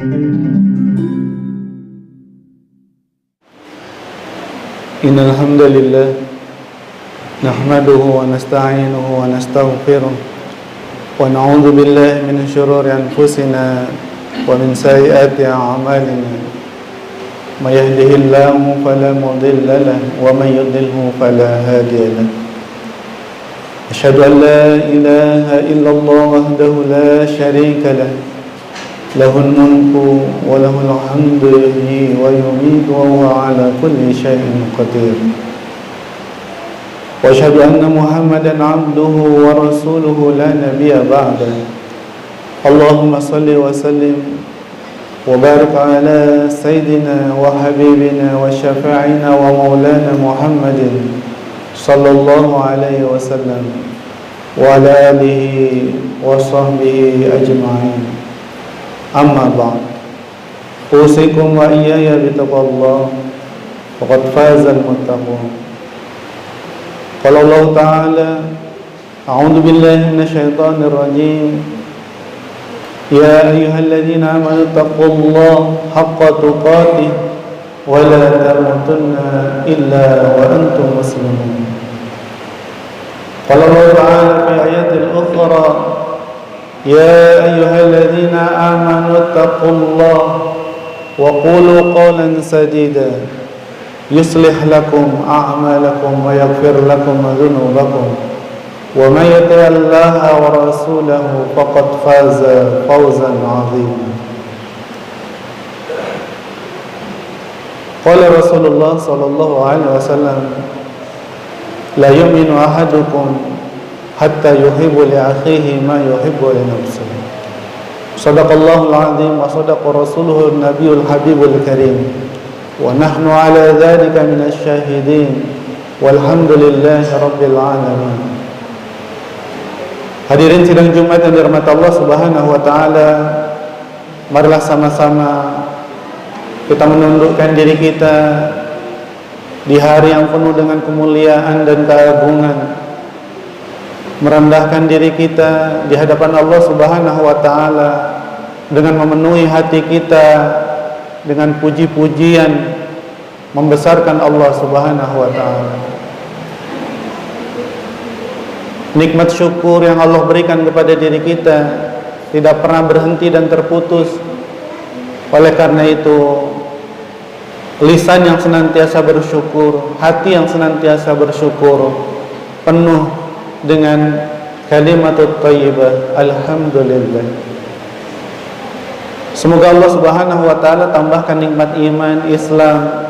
Innal hamdalillah nahmaduhu wa nasta'inuhu wa nastaghfiruh wa na'udzu billahi min shururi anfusina wa min sayyiati a'malina may yahdihillahu fala mudilla lahu wa may yudlilhu fala hadiya lahu. Asyhadu an la ilaha illallah wahdahu la syarika lahu lahul mulku wa lahul hamdu yuhyi wa yumiitu wa huwa ala kulli syai'in qadir. Wa asyhadu anna Muhammadan 'abduhu wa rasuluhu la nabiyya ba'da. Allahumma shalli wa sallim wa barik ala sayyidina wa habibina wa syafi'ina wa maulana Muhammadin sallallahu alaihi wasallam wa ala alihi wa sahbihi ajma'in. Amma ba'd. Usikum wa iyaya bitaqwallah faqad fazal muttaqun. Qala Allah Ta'ala, a'udzu billahi minasyaitonir rajim. Ya ayyuhalladzina amanu taqullaha haqqa tuqatih wa la tamutunna illa wa antum muslimun. Qala Allah Ta'ala fi ayatil ukhra, يا أيها الذين آمنوا اتقوا الله وقولوا قولا سديدا يصلح لكم أعمالكم ويغفر لكم ذنوبكم ومن يطع الله ورسوله فقد فاز فوزا عظيما. قال رسول الله صلى الله عليه وسلم لا يؤمن أحدكم hatta yuhibbu li akhihi ma yuhibbu li nafsihi. Shadaqallahul azim wa shadaqa rasuluhu nabiyul habibul karim wa nahnu ala dzalika minasy syahidin walhamdulillahi rabbil alamin. Hadirin sidang Jumat yang dirahmati Allah Subhanahu wa taala, marilah sama-sama kita menundukkan diri kita di hari yang penuh dengan kemuliaan dan keagungan, merendahkan diri kita di hadapan Allah Subhanahu wa taala dengan memenuhi hati kita dengan puji-pujian, membesarkan Allah Subhanahu wa taala. Nikmat syukur yang Allah berikan kepada diri kita tidak pernah berhenti dan terputus. Oleh karena itu, lisan yang senantiasa bersyukur, hati yang senantiasa bersyukur, penuh dengan kalimatut thayyibah alhamdulillah. Semoga Allah Subhanahu wa taala tambahkan nikmat iman, Islam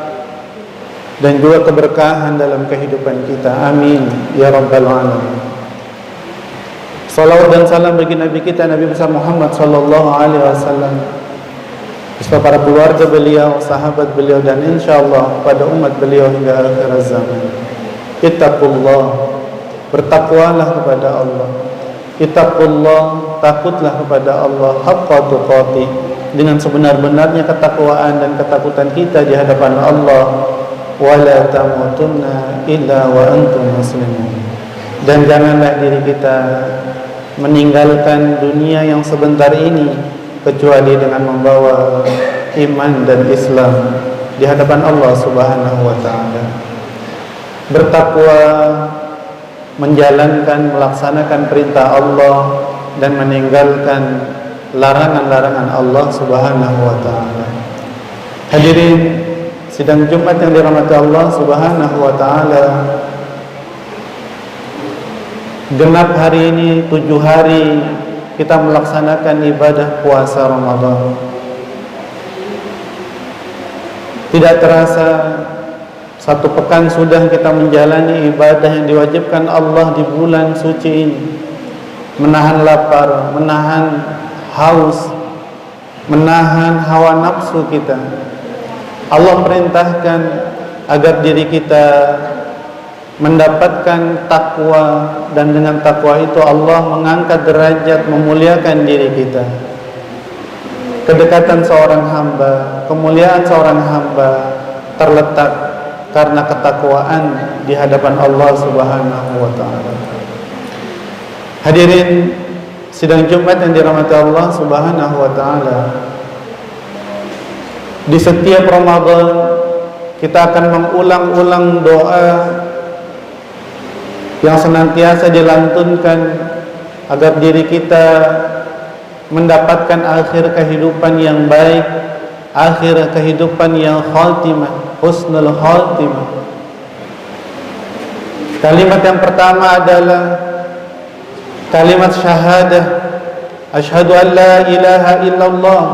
dan juga keberkahan dalam kehidupan kita. Amin ya rabbal alamin. Salawat dan salam bagi Nabi kita Nabi besar Muhammad sallallahu alaihi wasallam, beserta para keluarga beliau, sahabat beliau dan insyaallah pada umat beliau hingga akhir zaman. Ittaqullah, bertakwalah kepada Allah. Ittaqullah, takutlah kepada Allah haqqa tuqatih, dengan sebenar-benarnya ketakwaan dan ketakutan kita di hadapan Allah. Wala tamutunna illa wa antum muslimun. Dan janganlah diri kita meninggalkan dunia yang sebentar ini kecuali dengan membawa iman dan Islam di hadapan Allah Subhanahu wa taala. Bertakwa, menjalankan, melaksanakan perintah Allah dan meninggalkan larangan-larangan Allah Subhanahu wa taala. Hadirin sidang Jumat yang dirahmati Allah Subhanahu wa taala, genap hari ini 7 hari kita melaksanakan ibadah puasa Ramadan. Tidak terasa 1 pekan sudah kita menjalani ibadah yang diwajibkan Allah di bulan suci ini. Menahan lapar, menahan haus, menahan hawa nafsu kita. Allah perintahkan agar diri kita mendapatkan takwa, dan dengan takwa itu Allah mengangkat derajat, memuliakan diri kita. Kedekatan seorang hamba, kemuliaan seorang hamba terletak karena ketakwaan di hadapan Allah Subhanahu wa taala. Hadirin sidang Jumat yang dirahmati Allah Subhanahu wa taala, Di setiap Ramadan kita akan mengulang-ulang doa yang senantiasa dilantunkan agar diri kita mendapatkan akhir kehidupan yang baik, akhir kehidupan yang khatimah, husnul khatimah. Kalimat yang pertama adalah kalimat syahadah, asyhadu an la ilaha illallah.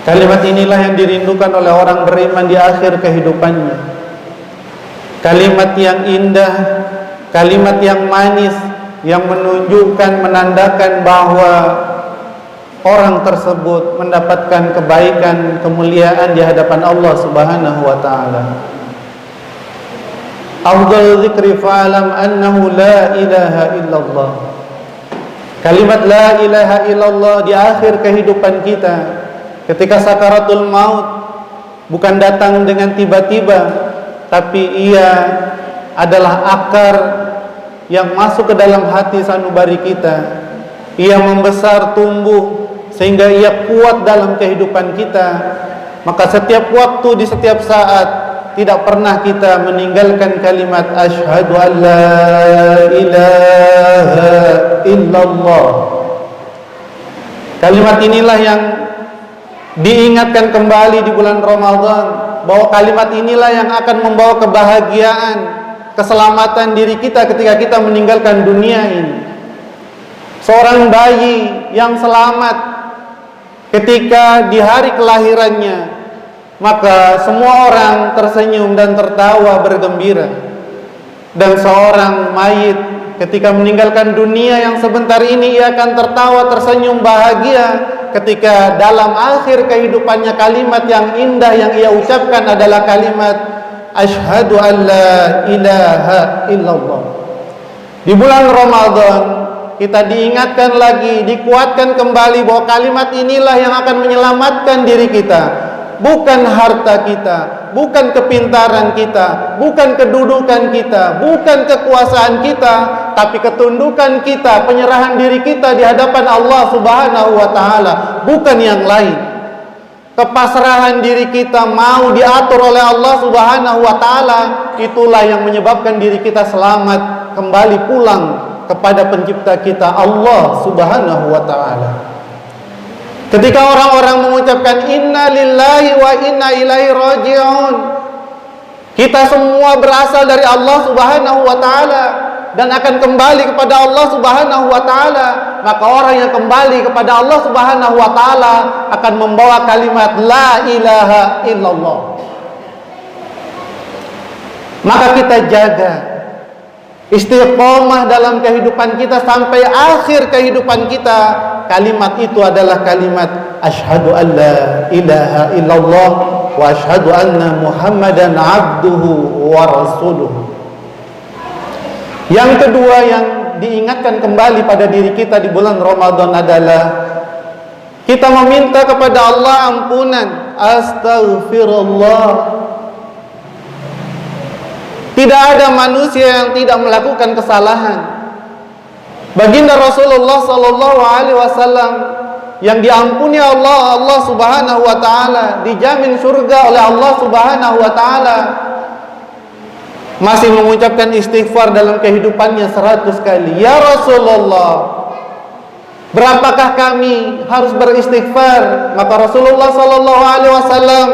Kalimat inilah yang dirindukan oleh orang beriman di akhir kehidupannya. Kalimat yang indah, kalimat yang manis, yang menunjukkan, menandakan bahwa orang tersebut mendapatkan kebaikan, kemuliaan di hadapan Allah Subhanahu wa taala. Afdal dzikri fa'lam annahu la ilaha illallah. Kalimat la ilaha illallah di akhir kehidupan kita, ketika sakaratul maut, bukan datang dengan tiba-tiba, tapi ia adalah akar yang masuk ke dalam hati sanubari kita. Ia membesar, tumbuh, sehingga ia kuat dalam kehidupan kita. Maka setiap waktu, di setiap saat, tidak pernah kita meninggalkan kalimat asyhadu an la ilaha illallah. Kalimat inilah yang diingatkan kembali di bulan Ramadan, bahwa kalimat inilah yang akan membawa kebahagiaan, keselamatan diri kita ketika kita meninggalkan dunia ini. Seorang bayi yang selamat ketika di hari kelahirannya, maka semua orang tersenyum dan tertawa bergembira. Dan seorang mayit ketika meninggalkan dunia yang sebentar ini, ia akan tertawa, tersenyum bahagia ketika dalam akhir kehidupannya kalimat yang indah yang ia ucapkan adalah kalimat asyhadu an la ilaha illallah. Di bulan Ramadan kita diingatkan lagi, dikuatkan kembali bahwa kalimat inilah yang akan menyelamatkan diri kita. Bukan harta kita, bukan kepintaran kita, bukan kedudukan kita, bukan kekuasaan kita, tapi ketundukan kita, penyerahan diri kita di hadapan Allah Subhanahu wa taala, bukan yang lain. Kepasrahan diri kita mau diatur oleh Allah Subhanahu wa taala, itulah yang menyebabkan diri kita selamat kembali pulang kepada pencipta kita, Allah Subhanahu wa taala. Ketika orang-orang mengucapkan inna lillahi wa inna ilaihi raji'un, kita semua berasal dari Allah Subhanahu wa taala dan akan kembali kepada Allah Subhanahu wa taala. Maka orang yang kembali kepada Allah Subhanahu wa taala akan membawa kalimat la ilaha illallah. Maka kita jaga istiqomah dalam kehidupan kita sampai akhir kehidupan kita. Kalimat itu adalah kalimat asyhadu an la ilaha illallah wa asyhadu anna Muhammadan abduhu wa rasuluh. Yang kedua yang diingatkan kembali pada diri kita di bulan Ramadan adalah kita meminta kepada Allah ampunan. Astaghfirullah. Tidak ada manusia yang tidak melakukan kesalahan. Baginda Rasulullah sallallahu alaihi wasallam yang diampuni Allah Subhanahu wa taala, dijamin surga oleh Allah Subhanahu wa taala, masih mengucapkan istighfar dalam kehidupannya 100 kali. Ya Rasulullah, berapakah kami harus beristighfar? Maka Rasulullah sallallahu alaihi wasallam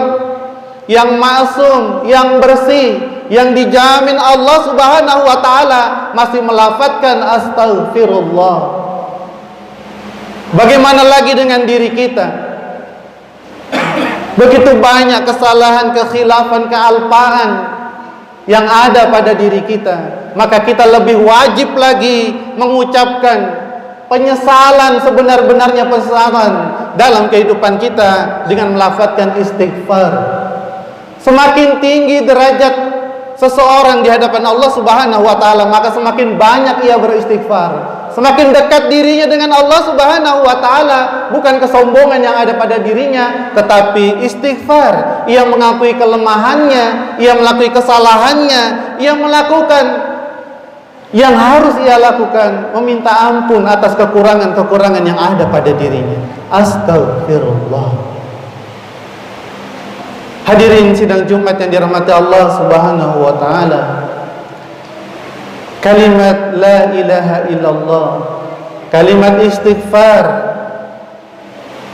yang maksum, yang bersih, yang dijamin Allah Subhanahu wa taala masih melafadzkan astaghfirullah. Bagaimana lagi dengan diri kita? Begitu banyak kesalahan, kekhilafan, kealpaan yang ada pada diri kita. Maka kita lebih wajib lagi mengucapkan penyesalan, sebenar-benarnya penyesalan dalam kehidupan kita dengan melafadzkan istighfar. Semakin tinggi derajat seseorang di hadapan Allah Subhanahu wa taala, maka semakin banyak ia beristighfar. Semakin dekat dirinya dengan Allah Subhanahu wa taala, bukan kesombongan yang ada pada dirinya, tetapi istighfar. Ia mengakui kelemahannya, ia mengakui kesalahannya, ia melakukan yang harus ia lakukan, meminta ampun atas kekurangan-kekurangan yang ada pada dirinya. Astagfirullah. Hadirin sidang Jumat yang dirahmati Allah Subhanahu wa taala. Kalimat la ilaha illallah, kalimat istighfar,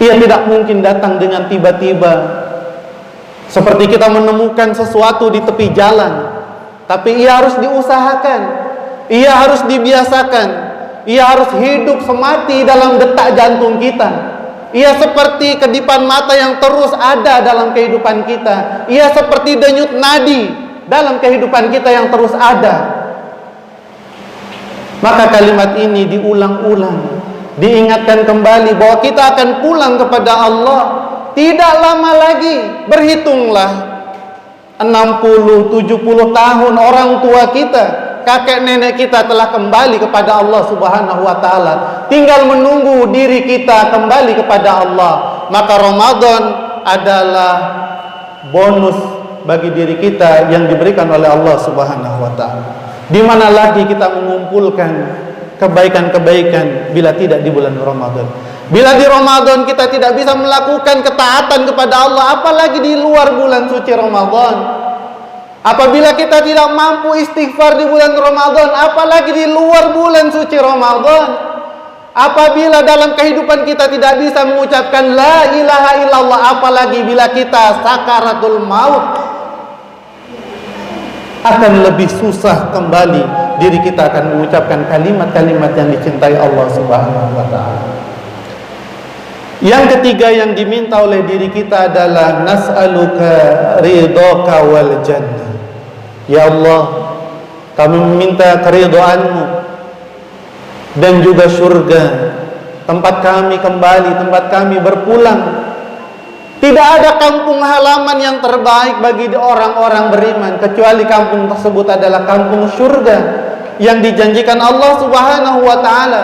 ia tidak mungkin datang dengan tiba-tiba. Seperti kita menemukan sesuatu di tepi jalan, tapi ia harus diusahakan, ia harus dibiasakan, ia harus hidup semati dalam detak jantung kita. Ia seperti kedipan mata yang terus ada dalam kehidupan kita. Ia seperti denyut nadi dalam kehidupan kita yang terus ada. Maka kalimat ini diulang-ulang, diingatkan kembali bahwa kita akan pulang kepada Allah. Tidak lama lagi, berhitunglah 60-70 tahun orang tua kita, kakek nenek kita telah kembali kepada Allah Subhanahu wa taala. Tinggal menunggu diri kita kembali kepada Allah. Maka Ramadan adalah bonus bagi diri kita yang diberikan oleh Allah Subhanahu wa taala. Di mana lagi kita mengumpulkan kebaikan-kebaikan bila tidak di bulan Ramadan? Bila di Ramadan kita tidak bisa melakukan ketaatan kepada Allah, apalagi di luar bulan suci Ramadan. Apabila kita tidak mampu istighfar di bulan Ramadan, apalagi di luar bulan suci Ramadan. Apabila dalam kehidupan kita tidak bisa mengucapkan la ilaha illallah, apalagi bila kita sakaratul maut, akan lebih susah kembali diri kita akan mengucapkan kalimat-kalimat yang dicintai Allah Subhanahu wa taala. Yang ketiga yang diminta oleh diri kita adalah nas'aluka ridhaka wal jannah. Ya Allah, kami meminta keridhaan-Mu dan juga surga, tempat kami kembali, tempat kami berpulang. Tidak ada kampung halaman yang terbaik bagi orang-orang beriman kecuali kampung tersebut adalah kampung surga yang dijanjikan Allah Subhanahu wa taala.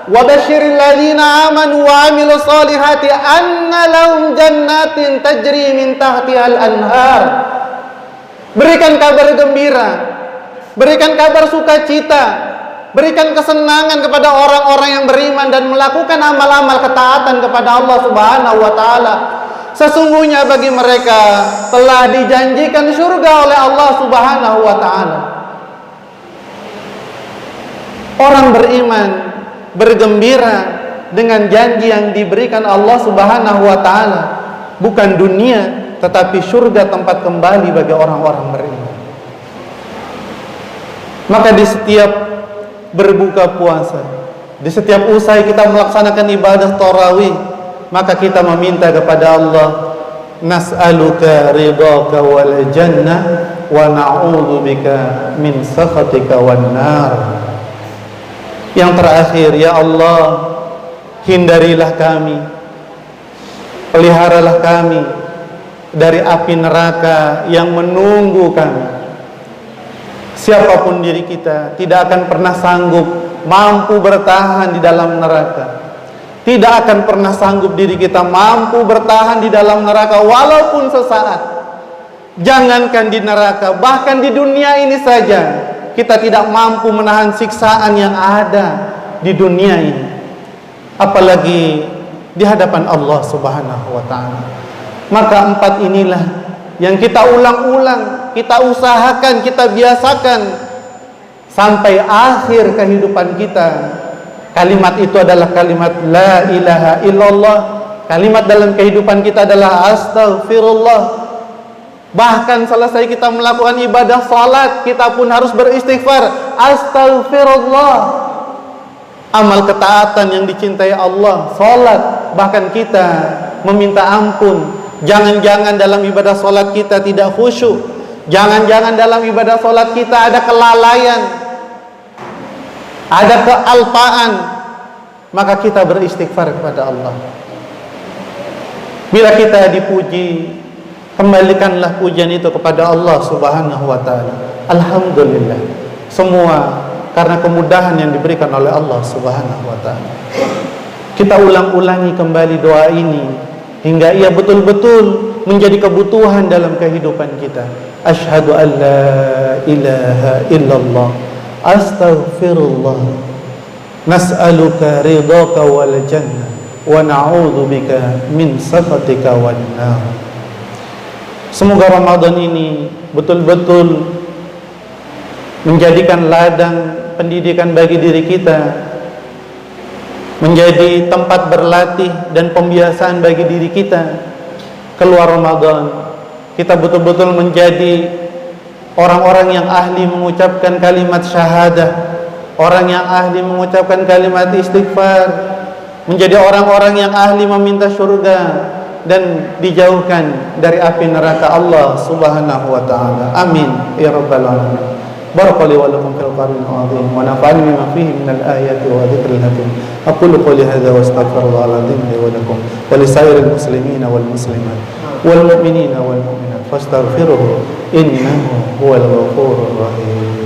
Wa basyiril ladzina amanu wa 'amilus solihati anna lahum jannatin tajri min tahtihal anhar. Berikan kabar gembira, berikan kabar sukacita, berikan kesenangan kepada orang-orang yang beriman dan melakukan amal-amal ketaatan kepada Allah Subhanahu wa taala. Sesungguhnya bagi mereka telah dijanjikan surga oleh Allah Subhanahu wa taala. Orang beriman bergembira dengan janji yang diberikan Allah Subhanahu wa taala, bukan dunia tetapi surga tempat kembali bagi orang-orang beriman. Maka di setiap berbuka puasa, di setiap usai kita melaksanakan ibadah tarawih, maka kita meminta kepada Allah, nas'aluka ridhaka wal jannah wa na'udzubika min sakhatika wan nar. Yang terakhir, ya Allah, hindarilah kami, peliharalah kami dari api neraka yang menunggu kami. Siapapun diri kita tidak akan pernah sanggup mampu bertahan di dalam neraka. Tidak akan pernah sanggup diri kita mampu bertahan di dalam neraka walaupun sesaat. Jangankan di neraka, bahkan di dunia ini saja kita tidak mampu menahan siksaan yang ada di dunia ini, apalagi di hadapan Allah Subhanahu wa taala. Maka 4 inilah yang kita ulang-ulang, kita usahakan, kita biasakan sampai akhir kehidupan kita. Kalimat itu adalah kalimat la ilaha illallah. Kalimat dalam kehidupan kita adalah astaghfirullah. Bahkan selesai kita melakukan ibadah salat, kita pun harus beristighfar, astaghfirullah. Amal ketaatan yang dicintai Allah, salat, bahkan kita meminta ampun. Jangan-jangan dalam ibadah salat kita tidak khusyuk. Jangan-jangan dalam ibadah salat kita ada kelalaian, ada kealpaan. Maka kita beristighfar kepada Allah. Bila kita dipuji, kembalikanlah pujian itu kepada Allah Subhanahu wa taala. Alhamdulillah. Semua karena kemudahan yang diberikan oleh Allah Subhanahu wa taala. Kita ulang-ulangi kembali doa ini hingga ia betul-betul menjadi kebutuhan dalam kehidupan kita. Asyhadu an la ilaha illallah, astaghfirullah, nas'aluka ridhaka wal jannah wa na'udzubika min sakhatika wan nar. Semoga Ramadan ini betul-betul menjadikan ladang pendidikan bagi diri kita, menjadi tempat berlatih dan pembiasaan bagi diri kita. Keluar Ramadan, kita betul-betul menjadi orang-orang yang ahli mengucapkan kalimat syahadah, orang yang ahli mengucapkan kalimat istighfar, menjadi orang-orang yang ahli meminta surga dan dijauhkan dari api neraka Allah Subhanahu wa taala. Amin ya rabbal alamin. Barakallahu wa lakum fil Qur'anil azim wa nafa'ani bima fihi minal ayati wa dzikril hakim. Aqulu qawli hadza wa astaghfirullahal azim li wa lakum wa lisairil muslimina wal muslimat wal mu'minina wal mu'minat fastaghfiruhu innahu huwal ghafurur rahim.